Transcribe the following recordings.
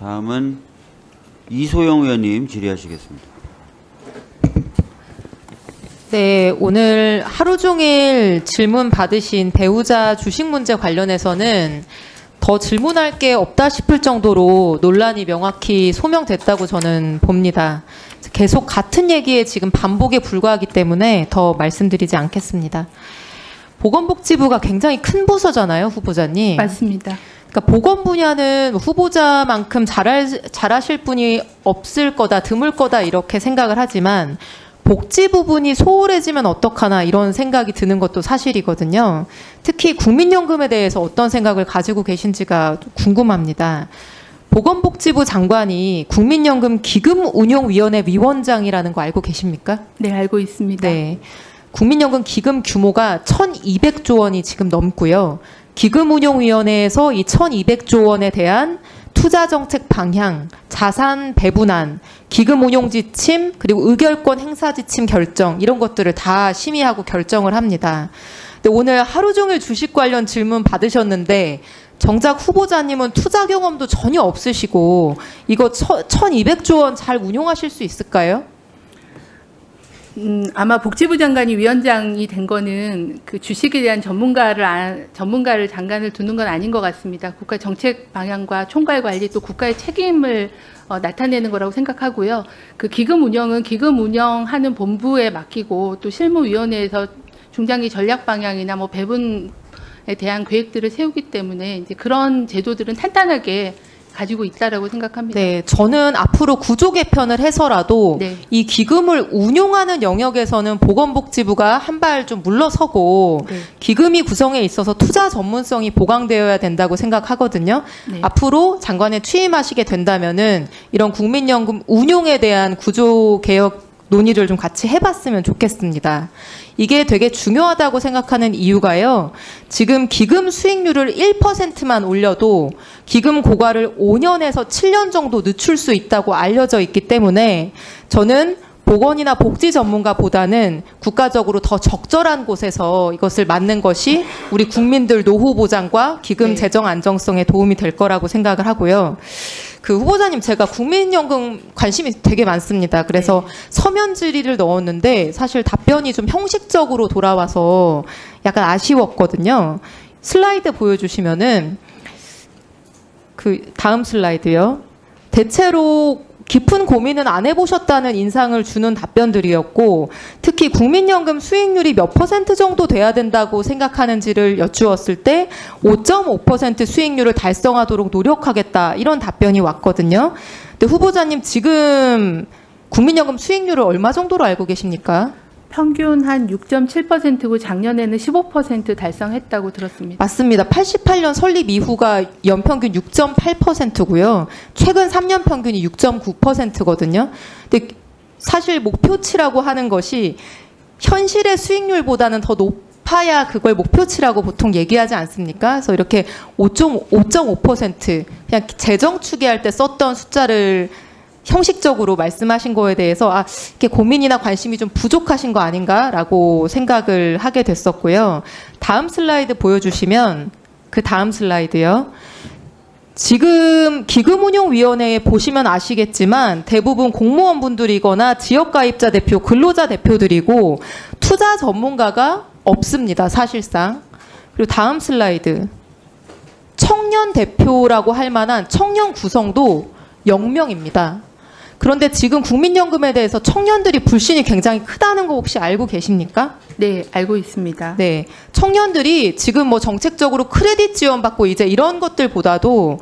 다음은 이소영 의원님 질의하시겠습니다. 네, 오늘 하루 종일 질문 받으신 배우자 주식 문제 관련해서는 더 질문할 게 없다 싶을 정도로 논란이 명확히 소명됐다고 저는 봅니다. 계속 같은 얘기에 지금 반복에 불과하기 때문에 더 말씀드리지 않겠습니다. 보건복지부가 굉장히 큰 부서잖아요, 후보자님. 맞습니다. 그러니까 보건 분야는 후보자만큼 잘하실 분이 없을 거다, 드물 거다 이렇게 생각을 하지만 복지 부분이 소홀해지면 어떡하나 이런 생각이 드는 것도 사실이거든요. 특히 국민연금에 대해서 어떤 생각을 가지고 계신지가 궁금합니다. 보건복지부 장관이 국민연금 기금운용위원회 위원장이라는 거 알고 계십니까? 네, 알고 있습니다. 네. 국민연금 기금 규모가 1,200조 원이 지금 넘고요. 기금운용위원회에서 이 1,200조 원에 대한 투자정책 방향, 자산 배분안, 기금운용 지침, 그리고 의결권 행사 지침 결정 이런 것들을 다 심의하고 결정을 합니다. 근데 오늘 하루 종일 주식 관련 질문 받으셨는데 정작 후보자님은 투자 경험도 전혀 없으시고 이거 1,200조 원 잘 운용하실 수 있을까요? 아마 복지부 장관이 위원장이 된 거는 그 주식에 대한 전문가를 장관을 두는 건 아닌 것 같습니다. 국가 정책 방향과 총괄 관리 또 국가의 책임을 나타내는 거라고 생각하고요. 그 기금 운영은 기금 운영하는 본부에 맡기고 또 실무위원회에서 중장기 전략 방향이나 뭐 배분에 대한 계획들을 세우기 때문에 이제 그런 제도들은 탄탄하게 가지고 있다라고 생각합니다. 네, 저는 앞으로 구조 개편을 해서라도 네. 이 기금을 운용하는 영역에서는 보건복지부가 한 발 좀 물러서고 네. 기금이 구성에 있어서 투자 전문성이 보강되어야 된다고 생각하거든요. 네. 앞으로 장관에 취임하시게 된다면은 이런 국민연금 운용에 대한 구조 개혁 논의를 좀 같이 해봤으면 좋겠습니다. 이게 되게 중요하다고 생각하는 이유가요. 지금 기금 수익률을 1%만 올려도 기금 고갈을 5년에서 7년 정도 늦출 수 있다고 알려져 있기 때문에 저는 보건이나 복지 전문가보다는 국가적으로 더 적절한 곳에서 이것을 맞는 것이 우리 국민들 노후 보장과 기금 재정 안정성에 도움이 될 거라고 생각을 하고요. 그 후보자님 제가 국민연금 관심이 되게 많습니다. 그래서 서면 질의를 넣었는데 사실 답변이 좀 형식적으로 돌아와서 약간 아쉬웠거든요. 슬라이드 보여주시면은 그 다음 슬라이드요. 대체로 깊은 고민은 안 해보셨다는 인상을 주는 답변들이었고 특히 국민연금 수익률이 몇 % 정도 돼야 된다고 생각하는지를 여쭈었을 때 5.5% 수익률을 달성하도록 노력하겠다 이런 답변이 왔거든요. 근데 후보자님 지금 국민연금 수익률을 얼마 정도로 알고 계십니까? 평균 한 6.7%고 작년에는 15% 달성했다고 들었습니다. 맞습니다. 88년 설립 이후가 연평균 6.8%고요. 최근 3년 평균이 6.9%거든요. 근데 사실 목표치라고 하는 것이 현실의 수익률보다는 더 높아야 그걸 목표치라고 보통 얘기하지 않습니까? 그래서 이렇게 5.5% 그냥 재정 추계할 때 썼던 숫자를 형식적으로 말씀하신 거에 대해서 이렇게 고민이나 관심이 좀 부족하신 거 아닌가라고 생각을 하게 됐었고요. 다음 슬라이드 보여주시면 그 다음 슬라이드요. 지금 기금운용위원회에 보시면 아시겠지만 대부분 공무원분들이거나 지역가입자 대표, 근로자 대표들이고 투자 전문가가 없습니다. 사실상. 그리고 다음 슬라이드. 청년 대표라고 할 만한 청년 구성도 0명입니다. 그런데 지금 국민연금에 대해서 청년들이 불신이 굉장히 크다는 거 혹시 알고 계십니까? 네, 알고 있습니다. 네, 청년들이 지금 뭐 정책적으로 크레딧 지원받고 이제 이런 것들보다도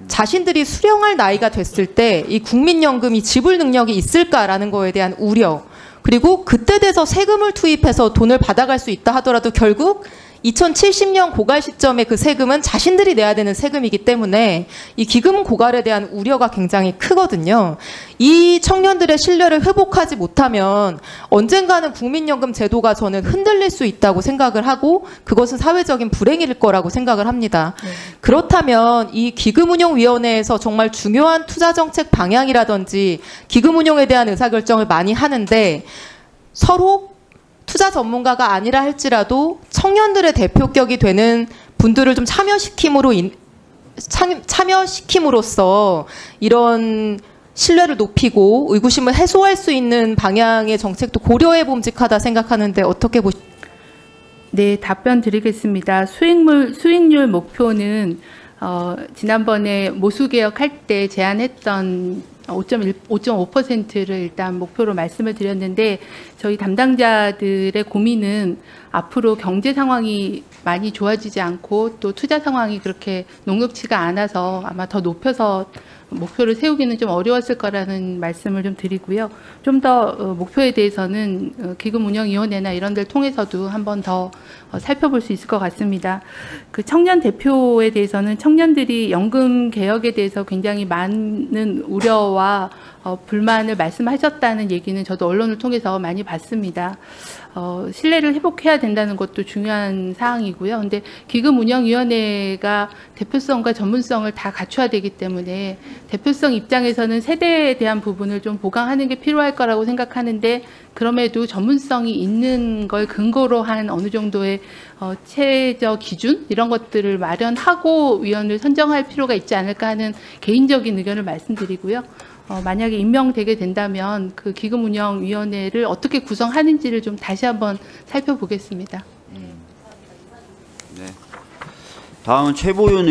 자신들이 수령할 나이가 됐을 때 이 국민연금이 지불 능력이 있을까라는 거에 대한 우려, 그리고 그때 돼서 세금을 투입해서 돈을 받아갈 수 있다 하더라도 결국 2070년 고갈 시점에 그 세금은 자신들이 내야 되는 세금이기 때문에 이 기금 고갈에 대한 우려가 굉장히 크거든요. 이 청년들의 신뢰를 회복하지 못하면 언젠가는 국민연금 제도가 저는 흔들릴 수 있다고 생각을 하고 그것은 사회적인 불행일 거라고 생각을 합니다. 그렇다면 이 기금운용위원회에서 정말 중요한 투자정책 방향이라든지 기금운용에 대한 의사결정을 많이 하는데 서로 투자 전문가가 아니라 할지라도 청년들의 대표격이 되는 분들을 좀 참여시킴으로 참여시킴으로써 이런 신뢰를 높이고 의구심을 해소할 수 있는 방향의 정책도 고려해 봄직하다 생각하는데 어떻게 보십니까? 네, 답변 드리겠습니다. 수익률 목표는 지난번에 모수개혁할 때 제안했던 5.5%를 일단 목표로 말씀을 드렸는데 저희 담당자들의 고민은 앞으로 경제 상황이 많이 좋아지지 않고 또 투자 상황이 그렇게 녹록지가 않아서 아마 더 높여서 목표를 세우기는 좀 어려웠을 거라는 말씀을 좀 드리고요. 좀 더 목표에 대해서는 기금운영위원회나 이런 데를 통해서도 한 번 더 살펴볼 수 있을 것 같습니다. 그 청년 대표에 대해서는 청년들이 연금 개혁에 대해서 굉장히 많은 우려와 불만을 말씀하셨다는 얘기는 저도 언론을 통해서 많이 봤습니다. 신뢰를 회복해야 된다는 것도 중요한 사항이고요. 근데 기금운영위원회가 대표성과 전문성을 다 갖춰야 되기 때문에 대표성 입장에서는 세대에 대한 부분을 좀 보강하는 게 필요할 거라고 생각하는데 그럼에도 전문성이 있는 걸 근거로 한 어느 정도의 최저 기준 이런 것들을 마련하고 위원을 선정할 필요가 있지 않을까 하는 개인적인 의견을 말씀드리고요. 만약에 임명되게 된다면 그 기금운영위원회를 어떻게 구성하는지를 좀 다시 한번 살펴보겠습니다. 네. 다음은 최보윤 의원.